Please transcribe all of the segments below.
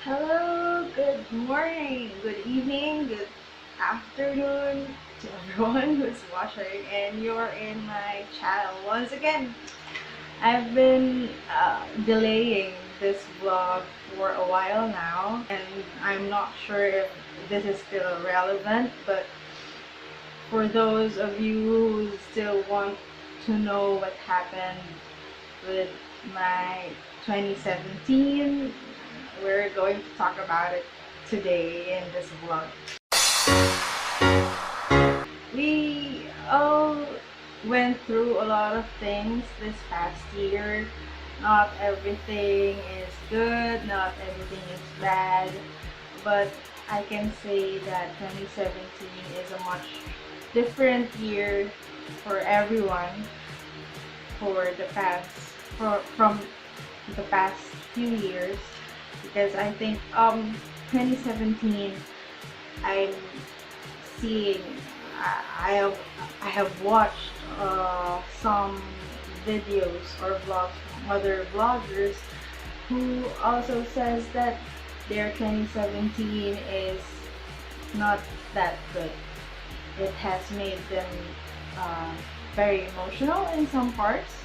Hello, good morning, good evening, good afternoon to everyone who's watching, and you're in my channel once again. I've been delaying this vlog for a while now, and I'm not sure if this is still relevant, but for those of you who still want to know what happened with my 2017, we're going to talk about it today in this vlog. We all went through a lot of things this past year. Not everything is good, not everything is bad, but I can say that 2017 is a much different year for everyone from the past few years, because I think 2017 I'm seeing I have watched some videos or vlogs from other vloggers who also says that their 2017 is not that good. It has made them very emotional in some parts,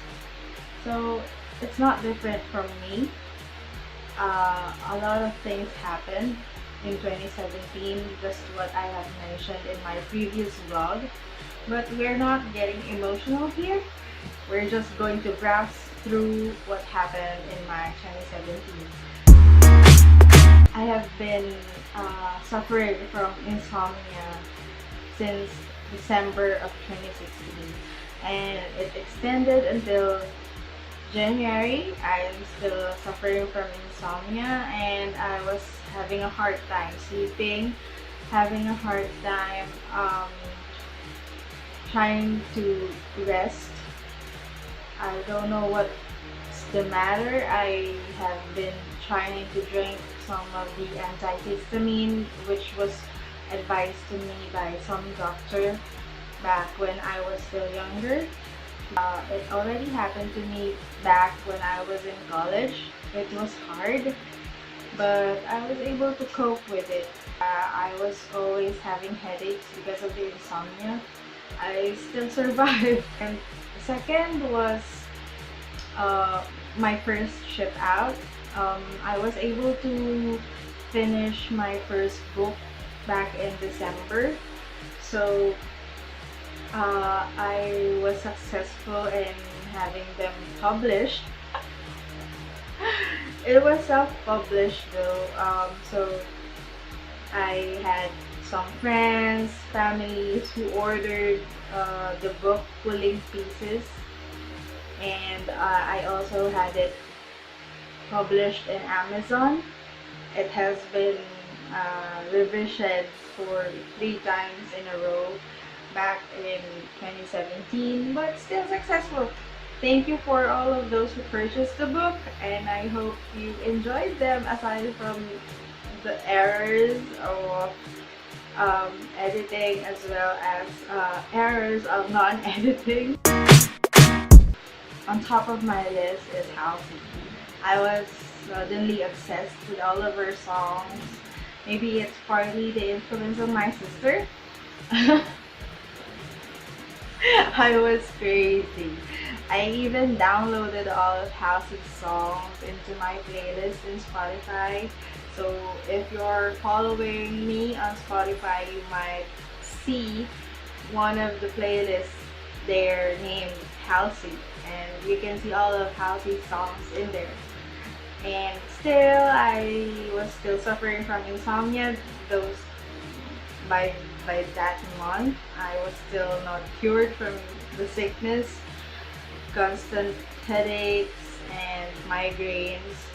so it's not different from me. A lot of things happened in 2017, just what I have mentioned in my previous vlog, but we're not getting emotional here. We're just going to browse through what happened in my 2017. I have been suffering from insomnia since December of 2016, and it extended until January. I am still suffering from insomnia, and I was having a hard time sleeping, having a hard time trying to rest. I don't know what's the matter. I have been trying to drink some of the antihistamine, which was advised to me by some doctor back when I was still younger. It already happened to me back when I was in college. It was hard, but I was able to cope with it. I was always having headaches because of the insomnia. I still survived. And second was my first trip out. I was able to finish my first book back in December. So I was successful in having them published. It was self-published though, so I had some friends, families who ordered the book Pulling Pieces, and I also had it published in Amazon. It has been revisioned for 3 times in a row back in 2017, but still successful. Thank you for all of those who purchased the book, and I hope you enjoyed them, aside from the errors of editing, as well as errors of non-editing. On top of my list is Halsey. I was suddenly obsessed with all of her songs. Maybe it's partly the influence of my sister. I was crazy. I even downloaded all of Halsey's songs into my playlist in Spotify. So if you're following me on Spotify, you might see one of the playlists there named Halsey, and you can see all of Halsey's songs in there. And still, I was still suffering from insomnia. Those by that month, I was still not cured from the sickness, constant headaches and migraines.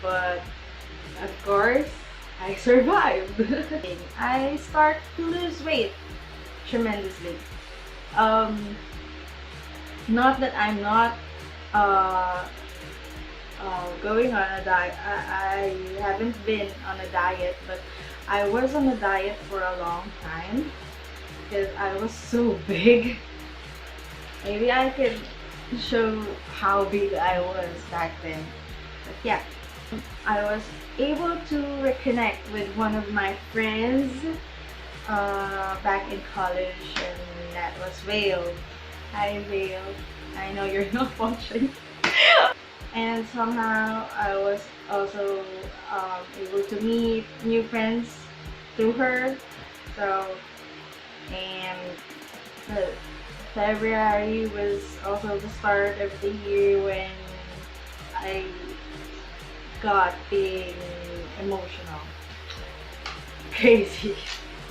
But of course, I survived. I start to lose weight tremendously. Not that I'm not going on a diet. I haven't been on a diet, but I was on a diet for a long time because I was so big. Maybe I could show how big I was back then. But yeah, I was able to reconnect with one of my friends back in college, and that was Vale. Hi Vale, I know you're not watching. And somehow I was also able to meet new friends through her. So, and February was also the start of the year when I got being emotional. Crazy.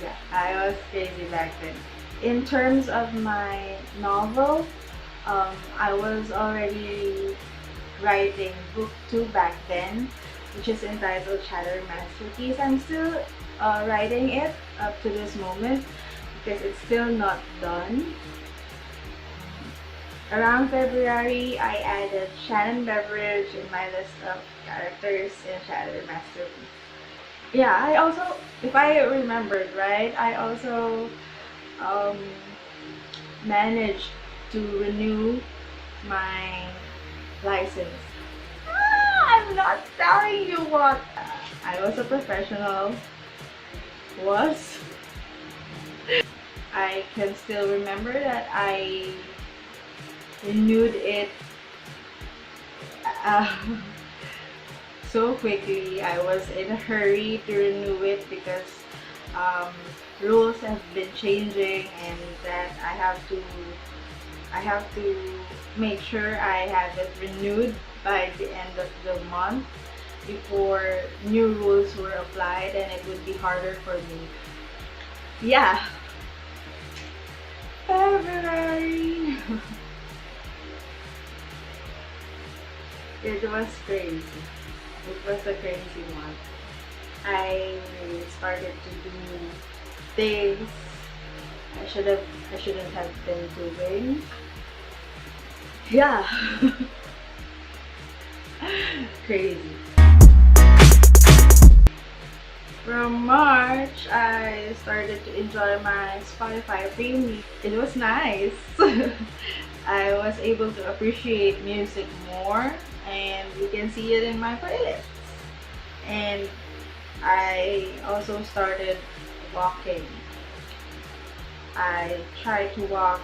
Yeah, I was crazy back then. In terms of my novel, I was already writing book 2 back then, which is entitled Shadow Masterpiece. I'm still writing it up to this moment because it's still not done. Around February, I added Shannon Beveridge in my list of characters in Shadow Masterpiece. Yeah, I also, if I remembered right, I also managed to renew my license. I'm not telling you what. I was a professional. Was. I can still remember that I renewed it so quickly. I was in a hurry to renew it because rules have been changing, and that I have to make sure I have it renewed by the end of the month before new rules were applied, and it would be harder for me. Yeah. February. It was crazy. It was a crazy month. I started to do things I shouldn't have been doing. Yeah. Crazy. From March, I started to enjoy my Spotify Premium. It was nice. I was able to appreciate music more, and you can see it in my playlists. And I also started walking. I try to walk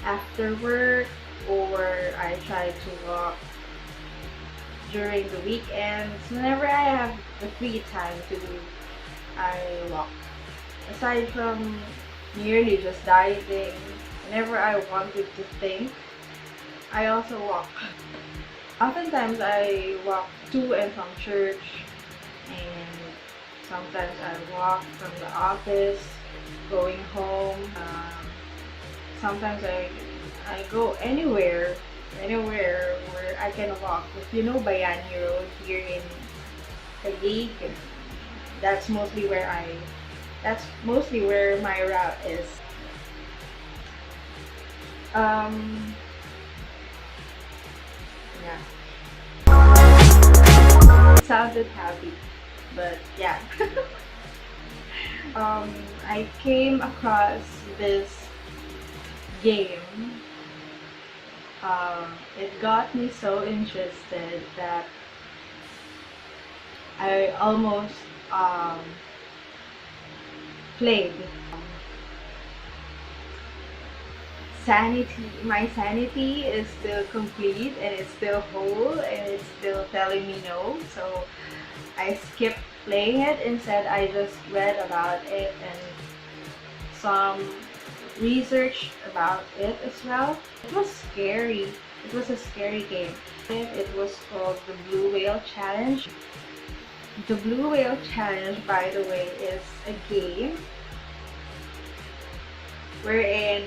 after work, or I try to walk during the weekends. Whenever I have the free time to do, I walk. Aside from merely just dieting, whenever I wanted to think, I also walk. Oftentimes I walk to and from church, and sometimes I walk from the office going home. Sometimes I go anywhere where I can walk. If you know Bayani Road here in Taguig, that's mostly where my route is. Yeah. It sounded happy, but yeah. I came across this game. It got me so interested that I almost played. My sanity is still complete, and it's still whole, and it's still telling me no. So I skipped playing it. Instead, I just read about it and some research about it as well. It was scary. It was a scary game. It was called the Blue Whale Challenge. The Blue Whale Challenge, by the way, is a game wherein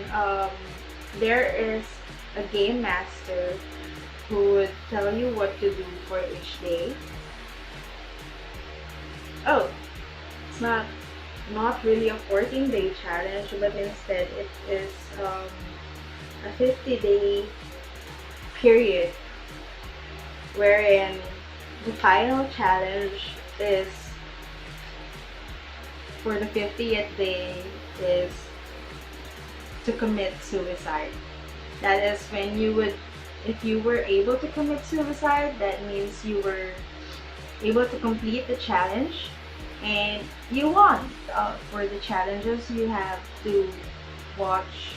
there is a game master who would tell you what to do for each day. Oh, it's not really a 14-day challenge, but instead it is a 50-day period wherein the final challenge is for the 50th day is to commit suicide. That is when you would if you were able to commit suicide, that means you were able to complete the challenge and you won. For the challenges, you have to watch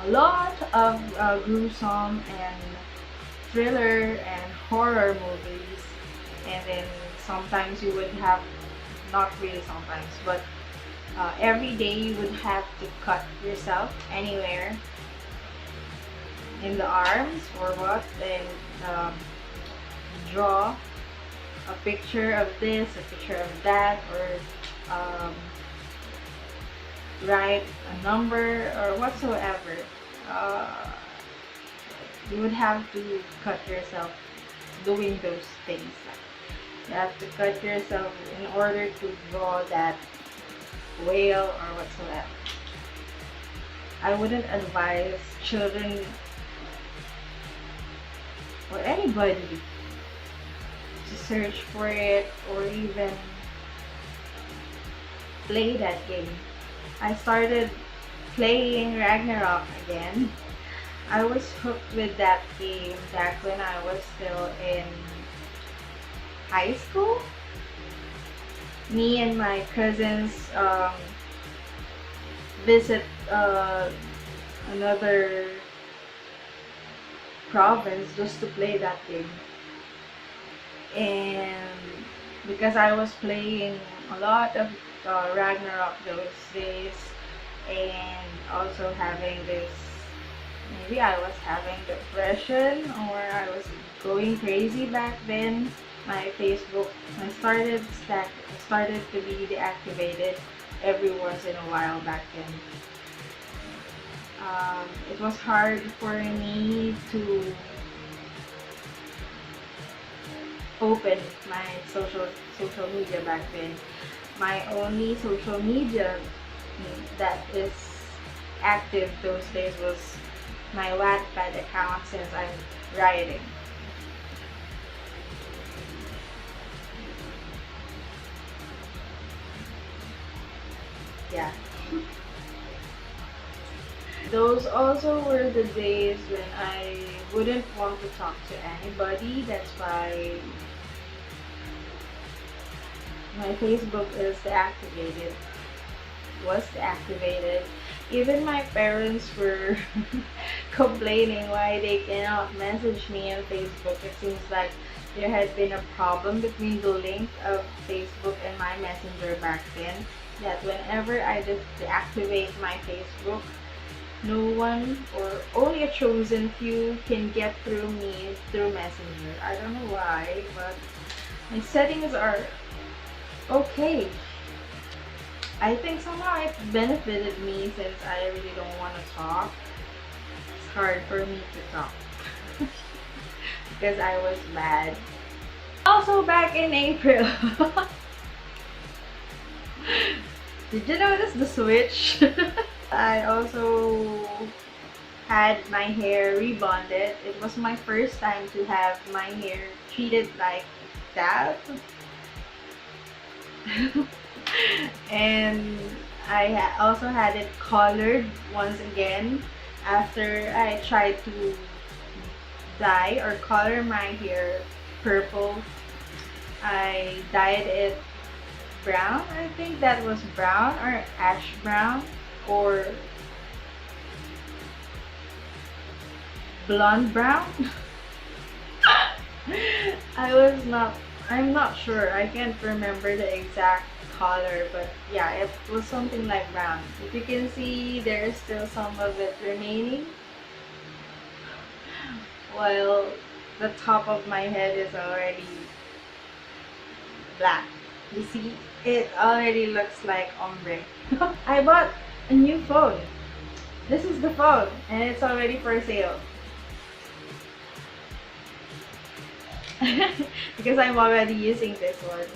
a lot of gruesome and thriller and horror movies, and then sometimes you would have, not really sometimes, but every day you would have to cut yourself anywhere in the arms or what, then draw a picture of this, a picture of that, or write a number or whatsoever. You would have to cut yourself doing those things. You have to cut yourself in order to draw that whale or whatsoever. I wouldn't advise children or anybody to search for it or even play that game. I started playing Ragnarok again. I was hooked with that game back when I was still in high school. Me and my cousins visit another province just to play that game. And because I was playing a lot of Ragnarok those days, and also having this, maybe I was having depression or I was going crazy back then, my Facebook started to be deactivated every once in a while back then. It was hard for me to open my social media back then. My only social media that is active those days was my Wattpad account, since I'm writing. Yeah. Those also were the days when I wouldn't want to talk to anybody. That's why my Facebook was deactivated. Even my parents were complaining why they cannot message me on Facebook. It seems like there had been a problem between the link of Facebook and my messenger back then, that whenever I deactivate my Facebook, no one or only a chosen few can get through me through Messenger. I don't know why, but my settings are okay. I think somehow it benefited me, since I really don't want to talk. It's hard for me to talk because I was mad. Also back in April, did you notice the switch? I also had my hair rebonded. It was my first time to have my hair treated like that. And I also had it colored once again after I tried to dye or color my hair purple. I dyed it brown. I think that was brown or ash brown or blonde brown. I'm not sure. I can't remember the exact color, but yeah, it was something like brown. If you can see, there's still some of it remaining, while the top of my head is already black. You see, it already looks like ombre. I bought a new phone. This is the phone, and it's already for sale. Because I'm already using this one.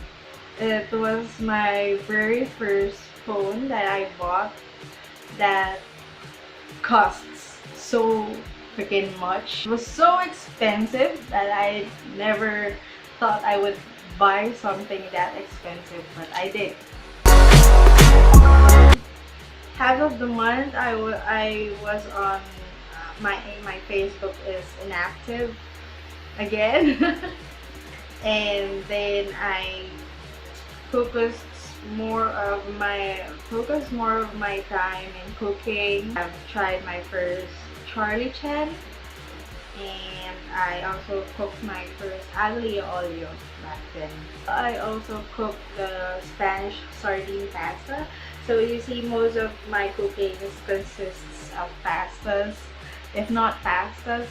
It was my very first phone that I bought that costs so freaking much. It was so expensive that I never thought I would buy something that expensive, but I did. Half of the month I was on my Facebook is inactive again. And then I focused focus more of my time in cooking. I've tried my first Charlie Chan, and I also cooked my first aglio olio back then. I also cooked the Spanish sardine pasta. So you see, most of my cooking consists of pastas. If not pastas,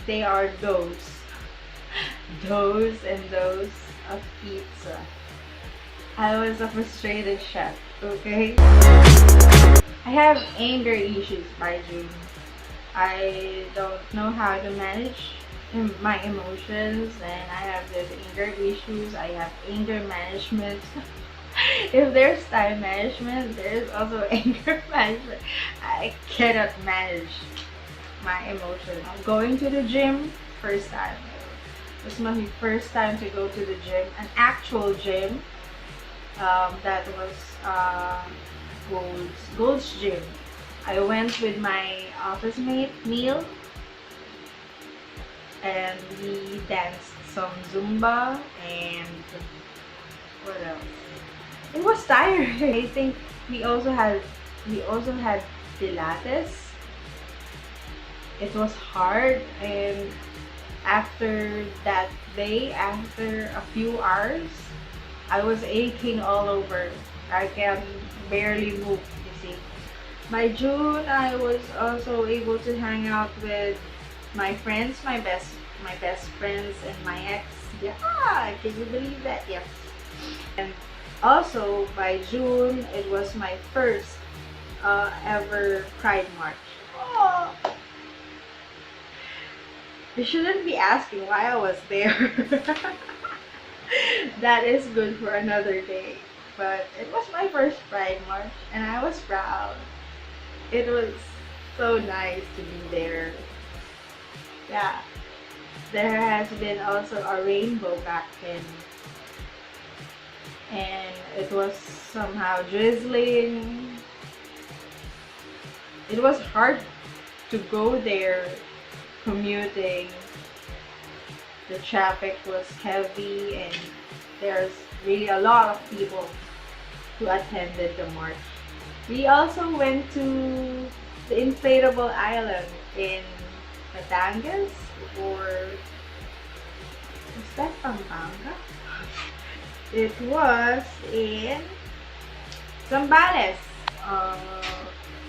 they are doughs and doughs of pizza. I was a frustrated chef, okay? I have anger issues by June. I don't know how to manage my emotions, and I have these anger issues. I have anger management. If there's time management, there's also anger management. I cannot manage my emotions. Going to the gym, first time. This was my first time to go to the gym, an actual gym. That was Gold's gym. I went with my office mate Neil, and we danced some Zumba and what else? It was tiring. I think we also had Pilates. It was hard, and after that day, after a few hours, I was aching all over. I can barely move, you see. By June, I was also able to hang out with my friends, my best friends, and my ex. Yeah, can you believe that? Yes. And also by June, it was my first ever Pride March. Oh, you shouldn't be asking why I was there. That is good for another day. But it was my first Pride March, and I was proud. It was so nice to be there. Yeah. There has been also a rainbow back then. And it was somehow drizzling. It was hard to go there commuting. The traffic was heavy, and there's really a lot of people who attended the march. We also went to the inflatable island in Batangas, or is that Pampanga? It was in Zambales.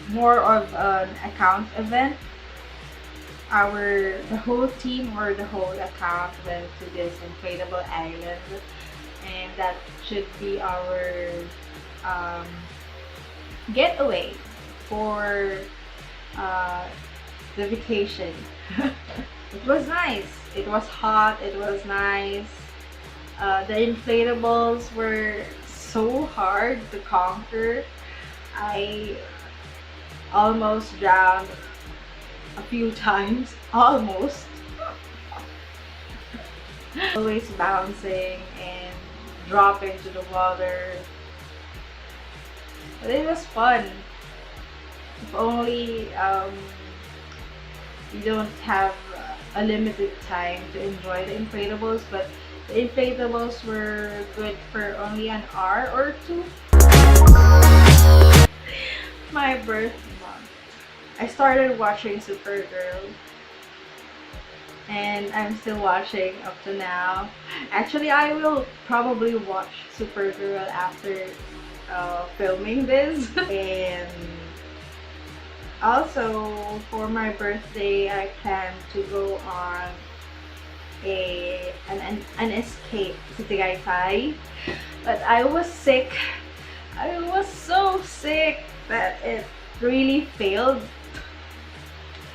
More of an account event. The whole team or the whole account went to this inflatable island, and that should be our getaway for the vacation. It was nice. It was hot. It was nice. The inflatables were so hard to conquer. I almost drowned a few times. Almost. Always bouncing and dropping to the water. But it was fun. If only you don't have a limited time to enjoy the inflatables, but the inflatables were good for only an hour or two. My birth month. I started watching Supergirl, and I'm still watching up to now. Actually, I will probably watch Supergirl after filming this. And also for my birthday, I plan to go on an escape to Tagaytay, but I was sick. I was so sick that it really failed.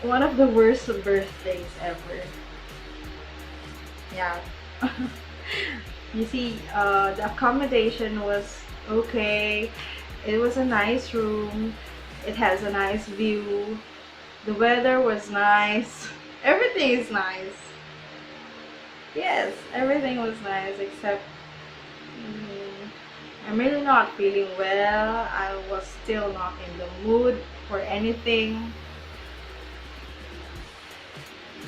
One of the worst birthdays ever. Yeah. You see, the accommodation was okay. It was a nice room. It has a nice view. The weather was nice. Everything is nice. Yes, everything was nice except I'm really not feeling well. I was still not in the mood for anything.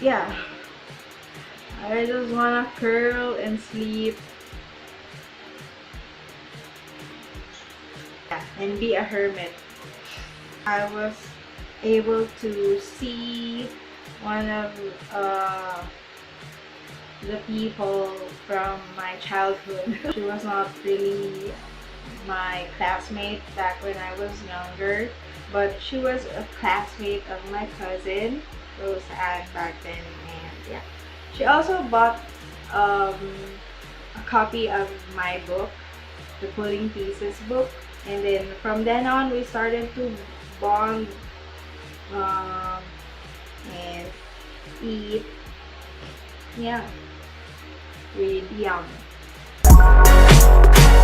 yeah, I just wanna curl and sleep. Yeah, and be a hermit. I was able to see one of the people from my childhood. She was not really my classmate back when I was younger, but she was a classmate of my cousin Roseanne back then, and yeah, she also bought a copy of my book, the Pulling Pieces book, and then from then on we started to bond and eat. Yeah, really young.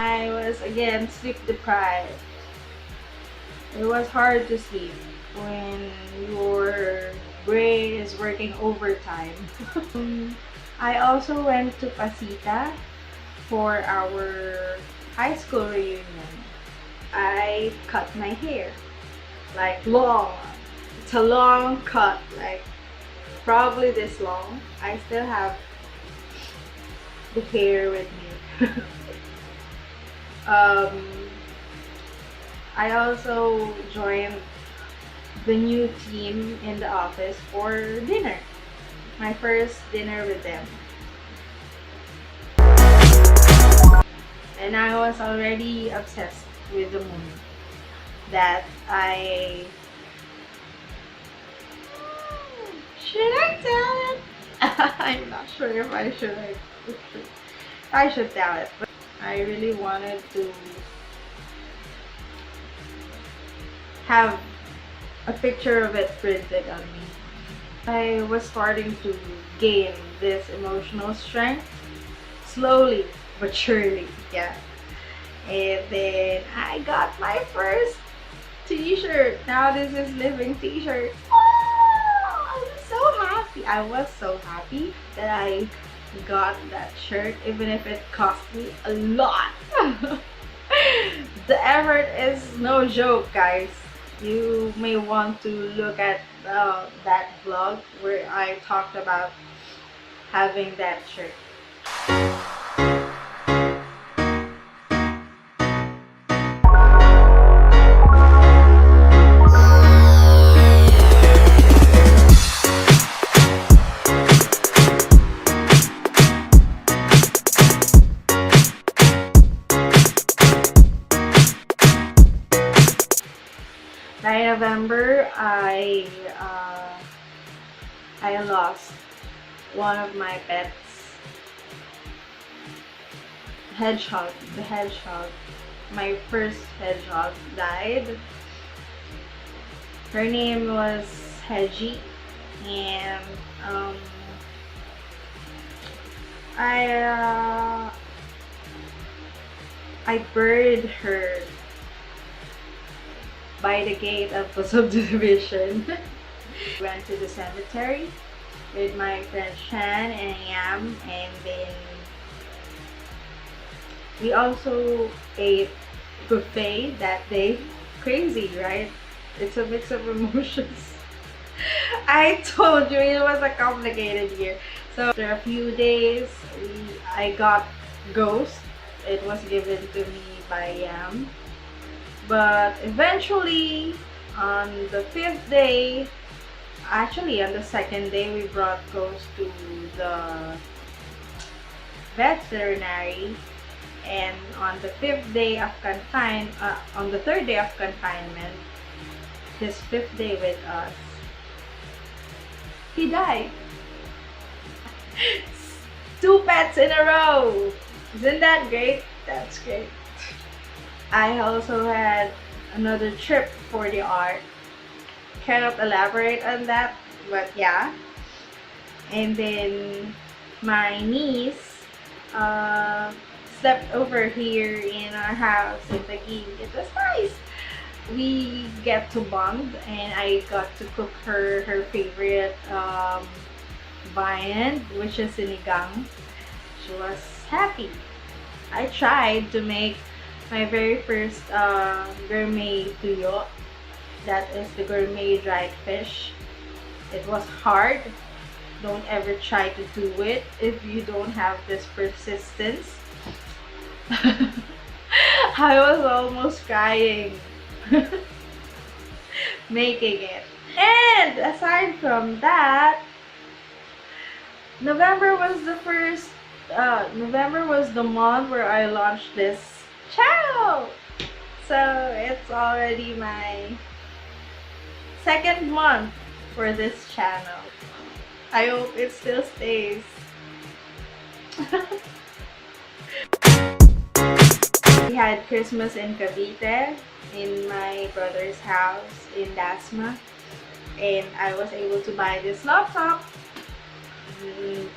I was again sleep deprived. It was hard to sleep when your brain is working overtime. I also went to Pasita for our high school reunion. I cut my hair, like long. It's a long cut, like probably this long. I still have the hair with me. I also joined the new team in the office for dinner. My first dinner with them. And I was already obsessed with the moon. That I... Should I tell it? I'm not sure if I should. I should tell it. But I really wanted to have a picture of it printed on me. I was starting to gain this emotional strength slowly but surely, yeah. And then I got my first t-shirt. Now this is living t-shirt. Oh, I'm so happy. I was so happy that I got that shirt, even if it cost me a lot. The effort is no joke, guys. You may want to look at that vlog where I talked about having that shirt. By November, I lost one of my pets, hedgehog. The hedgehog, my first hedgehog, died. Her name was Hedgie, and I buried her by the gate of the subdivision. Went to the cemetery with my friend Shan and Yam, and then we also ate buffet that day. Crazy, right? It's a mix of emotions. I told you it was a complicated year. So after a few days, I got Ghost. It was given to me by Yam. But eventually, on the 5th day, actually on the 2nd day, we brought Ghost to the veterinary. And on the 5th day of on the 3rd day of confinement, his 5th day with us, he died. 2 pets in a row! Isn't that great? That's great. I also had another trip for the art. Cannot elaborate on that, but yeah. And then my niece slept over here in our house in Taguig. It was nice. We get to bond, and I got to cook her favorite viand, which is sinigang. She was happy. I tried to make my very first gourmet tuyo. That is the gourmet dried fish. It was hard, don't ever try to do it if you don't have this persistence. I was almost crying making it. And aside from that, November was the month where I launched this channel. So it's already my second month for this channel. I hope it still stays. We had Christmas in Cavite, in my brother's house in Dasma, and I was able to buy this laptop.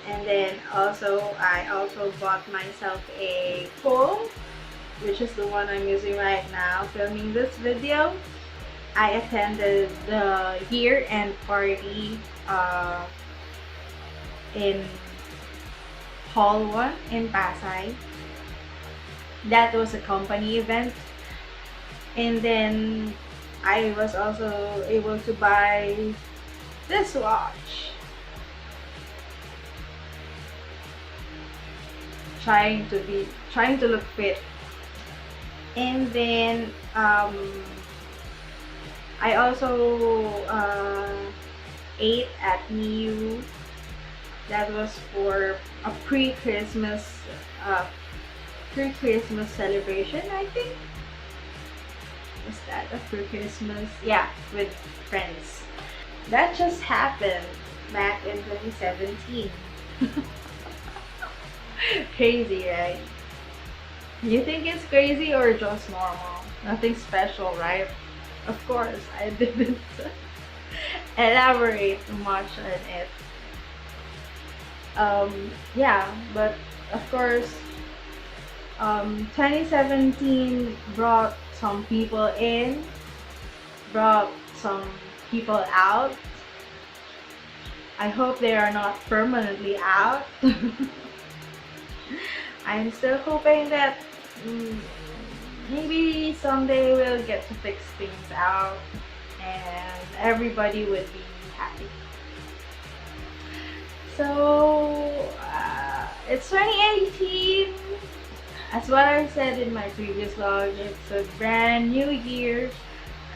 And then I also bought myself a phone, which is the one I'm using right now filming this video. I attended the year-end party in Hall 1 in Pasay. That was a company event. And then I was also able to buy this watch. Trying to look fit. And then I also ate at Niu. That was for a pre-Christmas celebration, I think. Was that a pre-Christmas? Yeah, with friends. That just happened back in 2017. Crazy, right? You think it's crazy or just normal? Nothing special, right? Of course, I didn't elaborate much on it. Yeah, but of course, 2017 brought some people in, brought some people out. I hope they are not permanently out. I'm still hoping that maybe someday we'll get to fix things out and everybody would be happy. So it's 2018. As what I said in my previous vlog, it's a brand new year,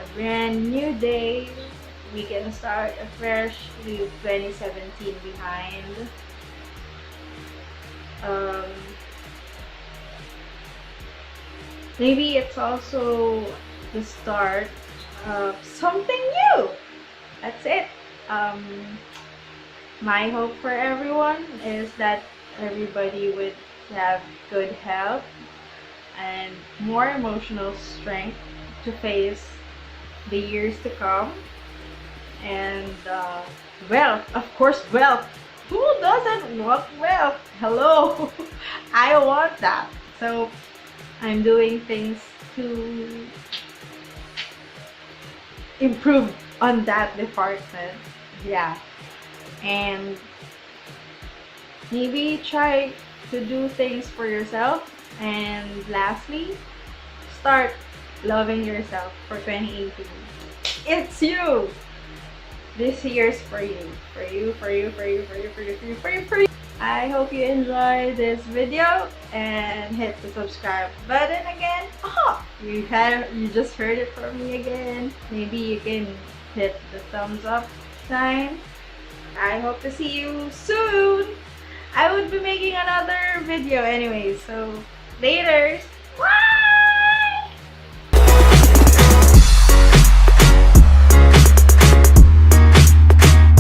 a brand new day. We can start afresh, leave 2017 behind. Maybe it's also the start of something new. That's it. My hope for everyone is that everybody would have good health and more emotional strength to face the years to come. And wealth, of course, wealth. Who doesn't want wealth? Hello. I want that. So I'm doing things to improve on that department. Yeah. And maybe try to do things for yourself. And lastly, start loving yourself for 2018. It's you. This year's for you. For you, for you, for you, for you, for you, for you, for you, for you. I hope you enjoyed this video and hit the subscribe button again. Oh, you just heard it from me again. Maybe you can hit the thumbs up sign. I hope to see you soon. I would be making another video anyway, so later.